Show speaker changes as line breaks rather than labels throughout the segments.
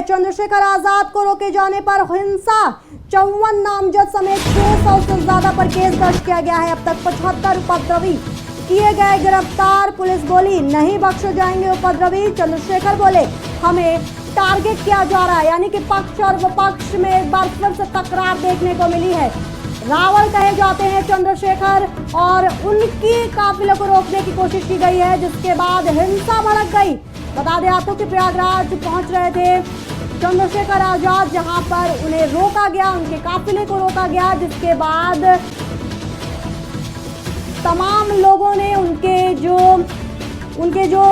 चंद्रशेखर आजाद को रोके जाने पर हिंसा, 54 नामजद समेत 600 से ज्यादा पर केस दर्ज किया गया है। अब तक 75 उपद्रवी किए गए गिरफ्तार। पुलिस बोली नहीं बख्शे जाएंगे उपद्रवी। चंद्रशेखर बोले हमें टारगेट किया जा रहा है, यानी कि पक्ष और विपक्ष में एक बार फिर से तकरार देखने को मिली है। रावण कहे जाते हैं चंद्रशेखर और उनकी काफिले को रोकने की कोशिश की गई है, जिसके बाद हिंसा भड़क गई। बता दें आपको कि प्रयागराज पहुंच रहे थे चंद्रशेखर आजाद, जहां पर उन्हें रोका गया, उनके काफिले को रोका गया, जिसके बाद तमाम लोगों ने उनके जो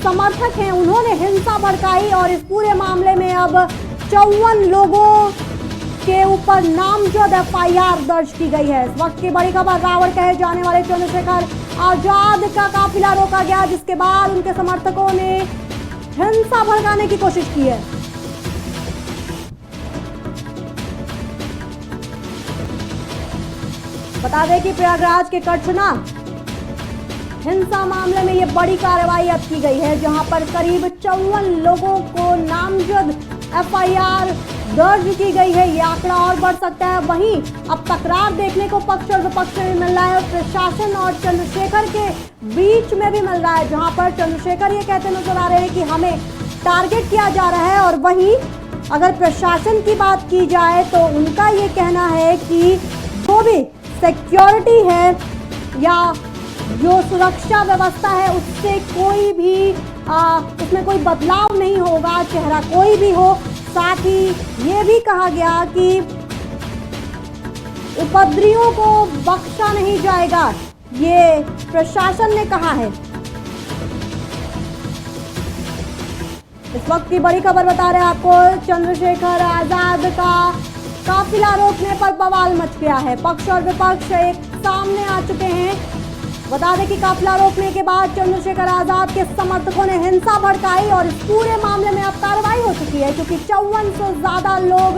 समर्थक हैं उन्होंने हिंसा भड़काई और इस पूरे मामले में अब 54 लोगों के ऊपर नामजद FIR दर्ज की गई है। इस वक्त की बड़ी खबर, रावण कहे जाने वाले चंद्रशेखर आजाद का काफिला रोका गया, जिसके बाद उनके समर्थकों ने हिंसा भड़काने की कोशिश की है। बता दें कि प्रयागराज के कटछना हिंसा मामले में ये बड़ी कार्रवाई अब की गई है, जहां पर करीब 54 लोगों को नामजद FIR दर्ज की गई है। ये आंकड़ा और बढ़ सकता है। वहीं अब तकरार देखने को पक्ष और विपक्ष में मिल रहा है, प्रशासन और चंद्रशेखर के बीच में भी मिल रहा है, जहां पर चंद्रशेखर ये कहते नजर आ रहे हैं कि हमें टारगेट किया जा रहा है, और वहीं अगर प्रशासन की बात की जाए तो उनका ये कहना है कि जो भी सिक्योरिटी है या जो सुरक्षा व्यवस्था है उससे कोई भी उसमें कोई बदलाव नहीं होगा, चेहरा कोई भी हो। साथ ही ये भी कहा गया कि उपद्रवियों को बख्शा नहीं जाएगा, ये प्रशासन ने कहा है। इस वक्त की बड़ी खबर बता रहे हैं आपको, चंद्रशेखर आजाद का काफिला रोकने पर बवाल मच गया है। पक्ष और विपक्ष एक सामने आ चुके हैं। बता दें कि काफिला रोकने के बाद चंद्रशेखर आजाद के समर्थकों ने हिंसा भड़काई और इस पूरे मामले में अब कार्रवाई हो चुकी है, क्योंकि 54 से ज्यादा लोग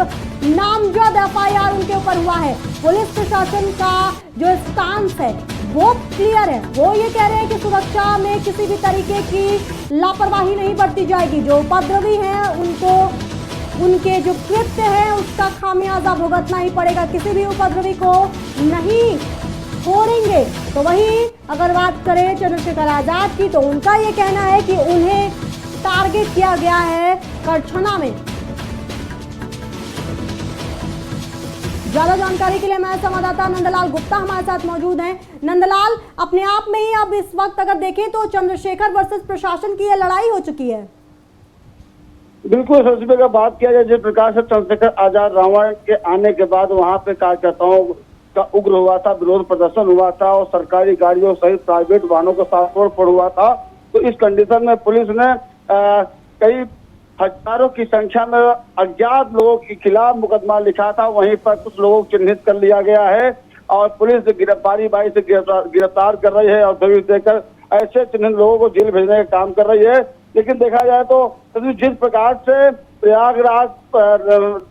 नामजद FIR उनके ऊपर हुआ है। पुलिस प्रशासन का जो स्टांस है वो क्लियर है। वो ये कह रहे हैं कि सुरक्षा में किसी भी तरीके की लापरवाही नहीं बरती जाएगी। जो उपद्रवी हैं उनको उनके जो कृत्य है उसका खामियाजा भुगतना ही पड़ेगा, किसी भी उपद्रवी को नहीं छोड़ेंगे। तो वहीं अगर बात करें चंद्रशेखर आजाद की, तो उनका ये कहना है कि उन्हें टारगेट किया गया है कटछना में। ज्यादा जानकारी के लिए हमारे संवाददाता नंदलाल गुप्ता हमारे साथ मौजूद हैं। नंदलाल, अपने आप में ही अब इस वक्त अगर देखें तो चंद्रशेखर वर्सेस प्रशासन की यह लड़ाई हो चुकी है।
बिल्कुल, सबसे पहले बात किया जाए जिस प्रकार से चंद्रशेखर आजाद रावण के आने के बाद वहां पे कार्यकर्ताओं का उग्र हुआ था, विरोध प्रदर्शन हुआ था और सरकारी गाड़ियों सहित प्राइवेट वाहनों के साथ तोड़फोड़ हुआ था। तो इस कंडीशन में पुलिस ने कई हजारों की संख्या में अज्ञात लोगों के खिलाफ मुकदमा लिखा था। वहीं पर कुछ लोगों को चिन्हित कर लिया गया है और पुलिस बारी बारी से गिरफ्तार कर रही है और सभी देकर ऐसे चिन्हित लोगों को जेल भेजने का काम कर रही है। लेकिन देखा जाए तो जिस प्रकार से प्रयागराज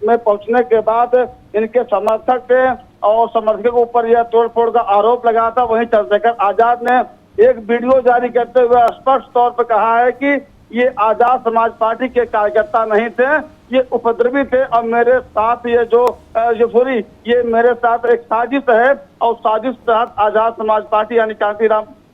में पहुंचने के बाद इनके समर्थक और समर्थकों के ऊपर यह तोड़फोड़ का आरोप लगा था, वहीं चंद्रशेखर आजाद ने एक वीडियो जारी करते हुए स्पष्ट तौर पर कहा है कि ये आजाद समाज पार्टी के कार्यकर्ता नहीं थे, ये उपद्रवी थे और मेरे साथ ये मेरे साथ एक साजिश है और साजिश के तहत आजाद समाज पार्टी यानी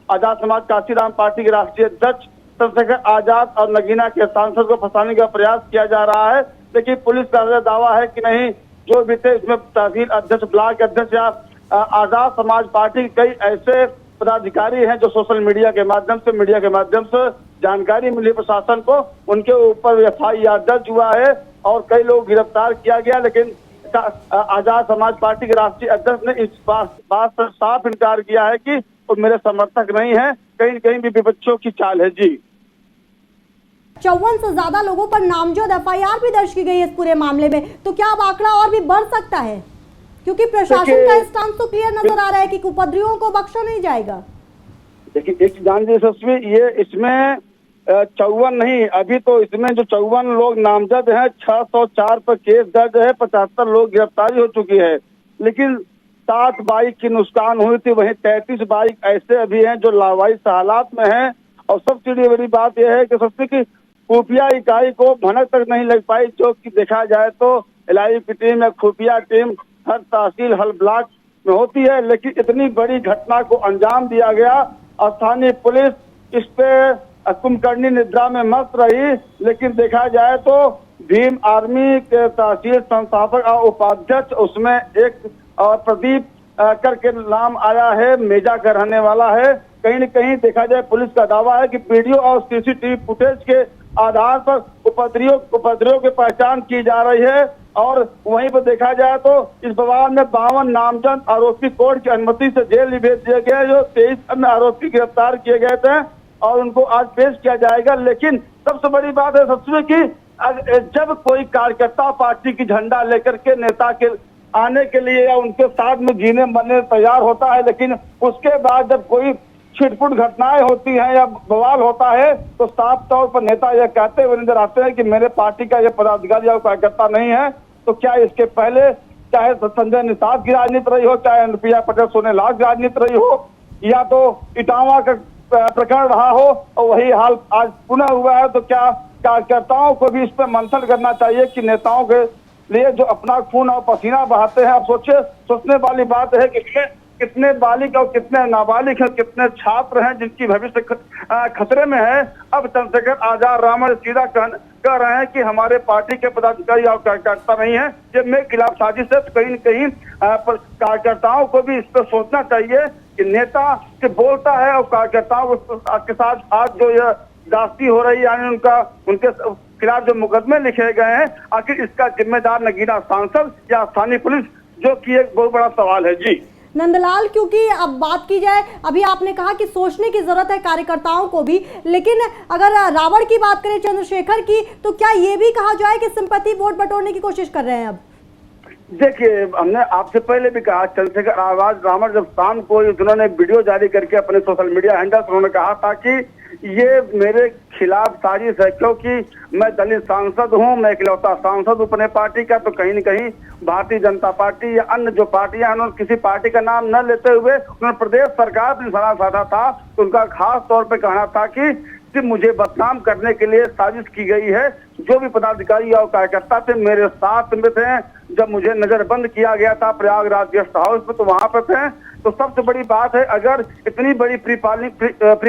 आजाद समाज कांशीराम पार्टी के राष्ट्रीय अध्यक्ष चंद्रशेखर आजाद और नगीना के सांसद को फंसाने का प्रयास किया जा रहा है। लेकिन पुलिस का दावा है कि नहीं, जो भी थे इसमें तहसील अध्यक्ष, ब्लॉक अध्यक्ष या आजाद समाज पार्टी के कई ऐसे पदाधिकारी हैं जो सोशल मीडिया के माध्यम से जानकारी मिली प्रशासन को, उनके ऊपर FIR दर्ज हुआ है और कई लोग गिरफ्तार किया गया। लेकिन आजाद समाज पार्टी के राष्ट्रीय अध्यक्ष ने इस बात से साफ इनकार किया है कि वो मेरे समर्थक नहीं है, कहीं कहीं भी विपक्षों की चाल है। जी,
54 से ज्यादा लोगों पर नामजद FIR भी दर्ज की गई है इस पूरे मामले में, तो क्या अब आंकड़ा और भी बढ़ सकता है? क्योंकि प्रशासन का स्टांस तो क्लियर नजर आ रहा है कि उपद्रवियों को बख्शा नहीं जाएगा।
देखिए, एक जान यशस्वी, ये इसमें 54 नहीं, अभी तो इसमें जो 54 लोग नामजद हैं, 604 पर केस दर्ज है, 75 लोग गिरफ्तारी हो चुकी है। लेकिन 7 बाइक की नुकसान हुई थी, वहीं 33 बाइक ऐसे अभी हैं जो लावारिस हालात में हैं। और सबसे बड़ी बात यह है कि सबसे की खुफिया इकाई को भनक तक नहीं लग पाई, जो कि देखा जाए तो एलआईयू की टीम या खुफिया टीम हर तहसील हर ब्लॉक में होती है, लेकिन इतनी बड़ी घटना को अंजाम दिया गया। स्थानीय पुलिस इस पे कुंभकर्णी निद्रा में मस्त रही, लेकिन देखा जाए तो भीम आर्मी के तहसील संस्थापक और उपाध्यक्ष उसमें एक प्रदीप करके नाम आया है, मेजा का रहने वाला है। कहीं न कहीं देखा जाए पुलिस का दावा है कि वीडियो और सीसीटीवी फुटेज के आधार पर उपद्रवियों की पहचान की जा रही है। और वहीं पर देखा जाए तो इस बवाल में 52 नामजद आरोपी कोर्ट की अनुमति से जेल भेज दिए गए, जो 23 अन्य आरोपी गिरफ्तार किए गए थे और उनको आज पेश किया जाएगा। लेकिन सबसे बड़ी बात है सच की, जब कोई कार्यकर्ता पार्टी की झंडा लेकर के नेता के आने के लिए या उनके साथ में जीने मरने तैयार होता है, लेकिन उसके बाद जब कोई छिटपुट घटनाएं होती हैं या बवाल होता है तो साफ तौर पर नेता यह कहते हुए नजर आते हैं कि मेरे पार्टी का ये पदाधिकारी या कार्यकर्ता नहीं है। तो क्या इसके पहले चाहे संजय निषाद की राजनीति रही हो, चाहे अनुप्रिया पटेल सोनेलाल की राजनीति रही हो, या तो इटावा का प्रकरण रहा हो, और वही हाल आज पुनः हुआ है, तो क्या कार्यकर्ताओं को भी इस पर मंथन करना चाहिए कि नेताओं के लिए जो अपना खून और पसीना बहाते हैं। अब सोचने वाली बात है कि कितने बालिग और कितने नाबालिग हैं, कितने छात्र हैं जिनकी भविष्य खतरे में है। अब चंद्रशेखर आजाद रावण सीधा कह रहे हैं कि हमारे पार्टी के पदाधिकारी और कार्यकर्ता नहीं है, ये मेरे खिलाफ साजिश है। तो कहीं न कहीं कार्यकर्ताओं को भी इस पर सोचना चाहिए कि नेता से बोलता है और कार्यकर्ताओं के साथ आज जो यह जाति हो रही है, यानी उनके खिलाफ जो मुकदमे लिखे गए हैं, आखिर इसका जिम्मेदार नगीना सांसद या स्थानीय पुलिस, जो कि एक बहुत बड़ा सवाल है। जी
नंदलाल, क्योंकि अब बात की जाए, अभी आपने कहा कि सोचने की जरूरत है कार्यकर्ताओं को भी, लेकिन अगर रावण की बात करें, चंद्रशेखर की, तो क्या ये भी कहा जाए कि सिंपैथी वोट बटोरने की कोशिश कर रहे हैं? अब
देखिए, हमने आपसे पहले भी कहा, चंद्रशेखर आजाद रावण जब शाम को उन्होंने वीडियो जारी करके अपने सोशल मीडिया हैंडल उन्होंने कहा था कि ये मेरे खिलाफ साजिश है, क्योंकि मैं दलित सांसद हूं, मैं इकलौता सांसद हूं अपने पार्टी का। तो कहीं न कहीं भारतीय जनता पार्टी या अन्य जो पार्टियां, उन्होंने किसी पार्टी का नाम न लेते हुए उन्होंने प्रदेश सरकार पर निशाना साधा था। तो उनका खास तौर पर कहना था कि मुझे बदनाम करने के लिए साजिश की गई है। जो भी पदाधिकारी और कार्यकर्ता थे मेरे साथ में थे, जब मुझे नजरबंद किया गया था प्रयागराज गेस्ट हाउस में, तो वहां पर थे। तो सबसे बड़ी बात है, अगर इतनी बड़ी प्री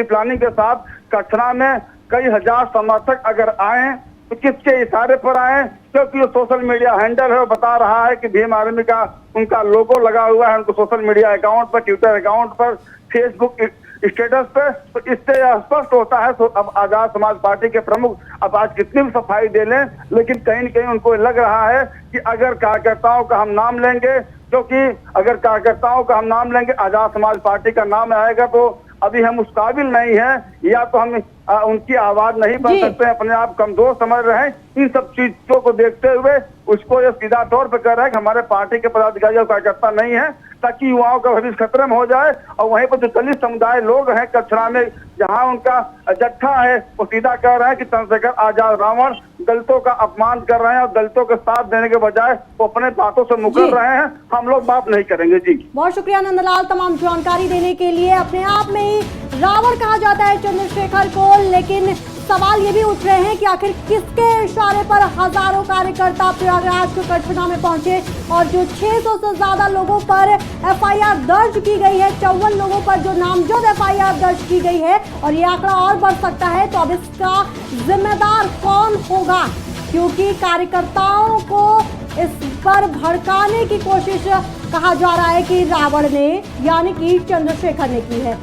प्लानिंग के साथ कचरा में कई हजार समर्थक अगर आए तो किसके इशारे पर आए? क्योंकि सोशल मीडिया हैंडल है, वो बता रहा है कि भीम आर्मी का उनका लोगो लगा हुआ है उनको सोशल मीडिया अकाउंट पर, ट्विटर अकाउंट पर, फेसबुक स्टेटस पे। तो इससे स्पष्ट होता है। तो अब आजाद समाज पार्टी के प्रमुख अब आज कितनी भी सफाई दे लें, लेकिन कहीं न कहीं उनको लग रहा है कि अगर कार्यकर्ताओं का हम नाम लेंगे, क्योंकि अगर कार्यकर्ताओं का हम नाम लेंगे, आजाद समाज पार्टी का नाम आएगा, तो अभी हम उस काबिल नहीं है, या तो हम उनकी आवाज नहीं बन सकते हैं, अपने आप कमजोर समझ रहे हैं। इन सब चीजों को देखते हुए उसको ये सीधा तौर पर कह रहा है कि हमारे पार्टी के पदाधिकारी और कार्यकर्ता नहीं है, ताकि युवाओं का भविष्य खतरे में हो जाए। और वहीं पर जो दलित समुदाय लोग हैं कचरा में, जहां उनका जत्था है, वो सीधा कह रहे हैं कि चंद्रशेखर आजाद रावण दलितों का अपमान कर रहे हैं और दलितों के साथ देने के बजाय वो अपने बातों से मुकर रहे हैं। हम लोग माफ नहीं करेंगे। जी
बहुत शुक्रिया नंदलाल तमाम जानकारी देने के लिए। अपने आप में ही रावण कहा जाता है चंद्रशेखर को, लेकिन सवाल ये भी उठ रहे हैं कि आखिर किसके इशारे पर हजारों कार्यकर्ता प्रयागराज के कटघरा में पहुंचे, और जो 600 से ज्यादा लोगों पर एफआईआर दर्ज की गई है, 54 लोगों पर जो नामजद एफआईआर दर्ज की गई है, और ये आंकड़ा और बढ़ सकता है। तो अब इसका जिम्मेदार कौन होगा? क्योंकि कार्यकर्ताओं को इस पर भड़काने की कोशिश कहा जा रहा है कि रावण ने, यानी कि चंद्रशेखर ने की है।